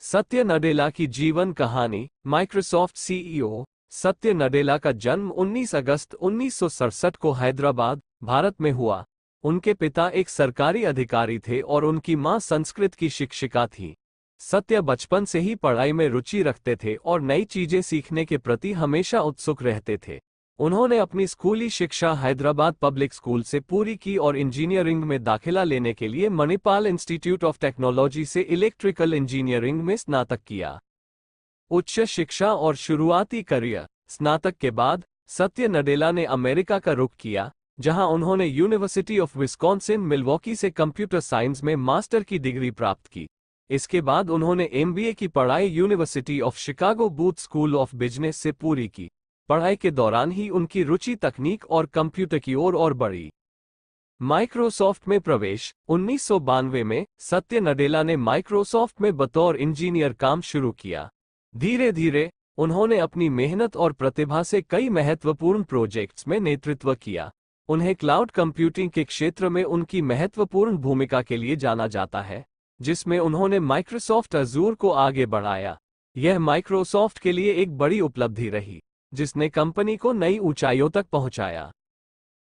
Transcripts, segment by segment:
सत्य नडेला की जीवन कहानी। माइक्रोसॉफ्ट सीईओ सत्य नडेला का जन्म 19 अगस्त 1967 को हैदराबाद, भारत में हुआ। उनके पिता एक सरकारी अधिकारी थे और उनकी मां संस्कृत की शिक्षिका थी। सत्य बचपन से ही पढ़ाई में रुचि रखते थे और नई चीजें सीखने के प्रति हमेशा उत्सुक रहते थे। उन्होंने अपनी स्कूली शिक्षा हैदराबाद पब्लिक स्कूल से पूरी की और इंजीनियरिंग में दाखिला लेने के लिए मणिपाल इंस्टीट्यूट ऑफ टेक्नोलॉजी से इलेक्ट्रिकल इंजीनियरिंग में स्नातक किया। उच्च शिक्षा और शुरुआती करियर। स्नातक के बाद सत्य नडेला ने अमेरिका का रुख किया, जहां उन्होंने यूनिवर्सिटी ऑफ विस्कॉन्सिन मिल्वॉकी से कंप्यूटर साइंस में मास्टर की डिग्री प्राप्त की। इसके बाद उन्होंने एमबीए की पढ़ाई university of Chicago booth school of business से पूरी की। पढ़ाई के दौरान ही उनकी रुचि तकनीक और कंप्यूटर की ओर और बढ़ी। माइक्रोसॉफ्ट में प्रवेश। 1992 में सत्य नडेला ने माइक्रोसॉफ्ट में बतौर इंजीनियर काम शुरू किया। धीरे धीरे उन्होंने अपनी मेहनत और प्रतिभा से कई महत्वपूर्ण प्रोजेक्ट्स में नेतृत्व किया। उन्हें क्लाउड कंप्यूटिंग के क्षेत्र में उनकी महत्वपूर्ण भूमिका के लिए जाना जाता है, जिसमें उन्होंने माइक्रोसॉफ्ट अजूर को आगे बढ़ाया। यह माइक्रोसॉफ्ट के लिए एक बड़ी उपलब्धि रही, जिसने कंपनी को नई ऊंचाइयों तक पहुंचाया।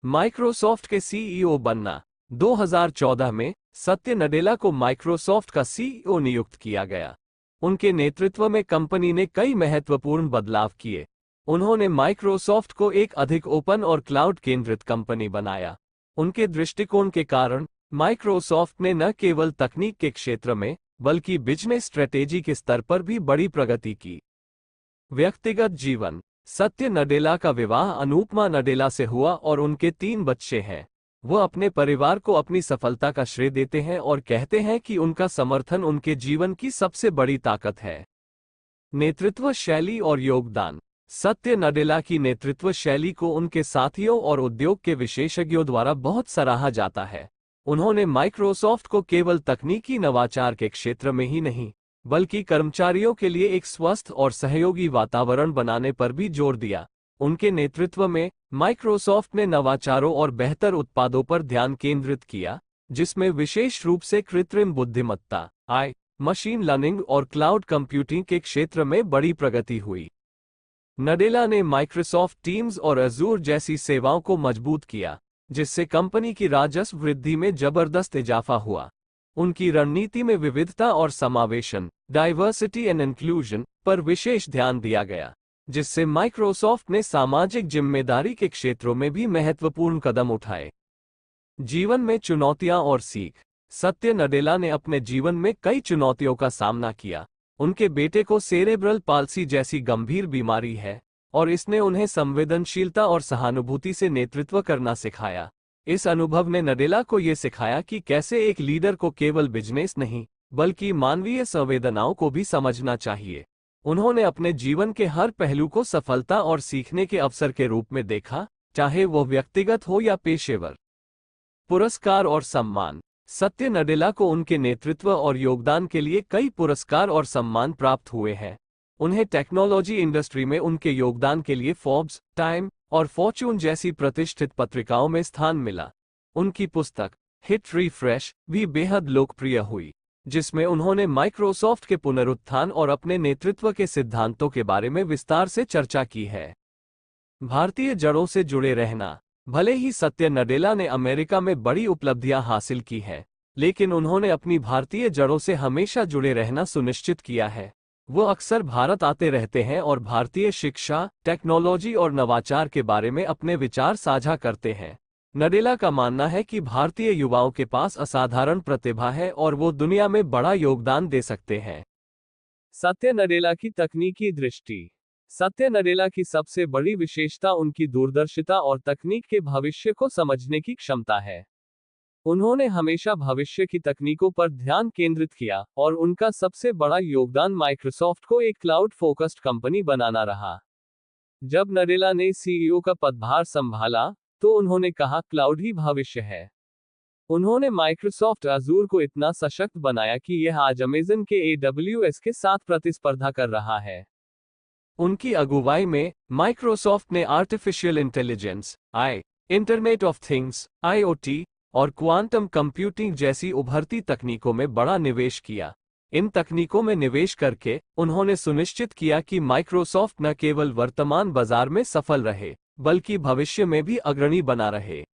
माइक्रोसॉफ्ट के सीईओ बनना। 2014 में सत्य नडेला को माइक्रोसॉफ्ट का सीईओ नियुक्त किया गया। उनके नेतृत्व में कंपनी ने कई महत्वपूर्ण बदलाव किए। उन्होंने माइक्रोसॉफ्ट को एक अधिक ओपन और क्लाउड केंद्रित कंपनी बनाया। उनके दृष्टिकोण के कारण माइक्रोसॉफ्ट ने न केवल तकनीक के क्षेत्र में बल्कि बिजनेस स्ट्रेटेजी के स्तर पर भी बड़ी प्रगति की। व्यक्तिगत जीवन। सत्य नडेला का विवाह अनुपमा नडेला से हुआ और उनके 3 बच्चे हैं। वो अपने परिवार को अपनी सफलता का श्रेय देते हैं और कहते हैं कि उनका समर्थन उनके जीवन की सबसे बड़ी ताकत है। नेतृत्व शैली और योगदान। सत्य नडेला की नेतृत्व शैली को उनके साथियों और उद्योग के विशेषज्ञों द्वारा बहुत सराहा जाता है। उन्होंने माइक्रोसॉफ्ट को केवल तकनीकी नवाचार के क्षेत्र में ही नहीं, बल्कि कर्मचारियों के लिए एक स्वस्थ और सहयोगी वातावरण बनाने पर भी जोर दिया। उनके नेतृत्व में माइक्रोसॉफ्ट ने नवाचारों और बेहतर उत्पादों पर ध्यान केंद्रित किया, जिसमें विशेष रूप से कृत्रिम बुद्धिमत्ता, आई, मशीन लर्निंग और क्लाउड कंप्यूटिंग के क्षेत्र में बड़ी प्रगति हुई। नडेला ने माइक्रोसॉफ्ट टीम्स और अजूर जैसी सेवाओं को मजबूत किया, जिससे कंपनी की राजस्व वृद्धि में जबरदस्त इजाफा हुआ। उनकी रणनीति में विविधता और समावेशन, डाइवर्सिटी एंड इंक्लूजन पर विशेष ध्यान दिया गया, जिससे माइक्रोसॉफ्ट ने सामाजिक जिम्मेदारी के क्षेत्रों में भी महत्वपूर्ण कदम उठाए। जीवन में चुनौतियां और सीख। सत्य नडेला ने अपने जीवन में कई चुनौतियों का सामना किया। उनके बेटे को सेरेब्रल पाल्सी जैसी गंभीर बीमारी है और इसने उन्हें संवेदनशीलता और सहानुभूति से नेतृत्व करना सिखाया। इस अनुभव ने नडेला को यह सिखाया कि कैसे एक लीडर को केवल बिजनेस नहीं, बल्कि मानवीय संवेदनाओं को भी समझना चाहिए। उन्होंने अपने जीवन के हर पहलू को सफलता और सीखने के अवसर के रूप में देखा, चाहे वह व्यक्तिगत हो या पेशेवर। पुरस्कार और सम्मान। सत्य नडेला को उनके नेतृत्व और योगदान के लिए कई पुरस्कार और सम्मान प्राप्त हुए हैं। उन्हें टेक्नोलॉजी इंडस्ट्री में उनके योगदान के लिए फोर्ब्स, टाइम और फॉर्च्यून जैसी प्रतिष्ठित पत्रिकाओं में स्थान मिला। उनकी पुस्तक हिट रिफ्रेश भी बेहद लोकप्रिय हुई, जिसमें उन्होंने माइक्रोसॉफ्ट के पुनरुत्थान और अपने नेतृत्व के सिद्धांतों के बारे में विस्तार से चर्चा की है। भारतीय जड़ों से जुड़े रहना। भले ही सत्य नडेला ने अमेरिका में बड़ी उपलब्धियां हासिल की हैं, लेकिन उन्होंने अपनी भारतीय जड़ों से हमेशा जुड़े रहना सुनिश्चित किया है। वो अक्सर भारत आते रहते हैं और भारतीय शिक्षा, टेक्नोलॉजी और नवाचार के बारे में अपने विचार साझा करते हैं। नडेला का मानना है कि भारतीय युवाओं के पास असाधारण प्रतिभा है और वो दुनिया में बड़ा योगदान दे सकते हैं। सत्य नडेला की तकनीकी दृष्टि। सत्य नडेला की सबसे बड़ी विशेषता उनकी दूरदर्शिता और तकनीक के भविष्य को समझने की क्षमता है। उन्होंने हमेशा भविष्य की तकनीकों पर ध्यान केंद्रित किया और उनका सबसे बड़ा योगदान माइक्रोसॉफ्ट को एक क्लाउड फोकस्ड कंपनी बनाना रहा। जब नडेला ने सीईओ का पदभार संभाला, तो उन्होंने कहा, क्लाउड ही भविष्य है। उन्होंने माइक्रोसॉफ्ट अजूर को इतना सशक्त बनाया कि यह आज अमेज़न के AWS के साथ प्रतिस्पर्धा कर रहा है। उनकी अगुवाई में माइक्रोसॉफ्ट ने artificial intelligence, I, internet of things, IoT और क्वांटम कंप्यूटिंग जैसी उभरती तकनीकों में बड़ा निवेश किया। इन तकनीकों में निवेश करके उन्होंने सुनिश्चित किया कि माइक्रोसॉफ्ट न केवल वर्तमान बाजार में सफल रहे, बल्कि भविष्य में भी अग्रणी बना रहे।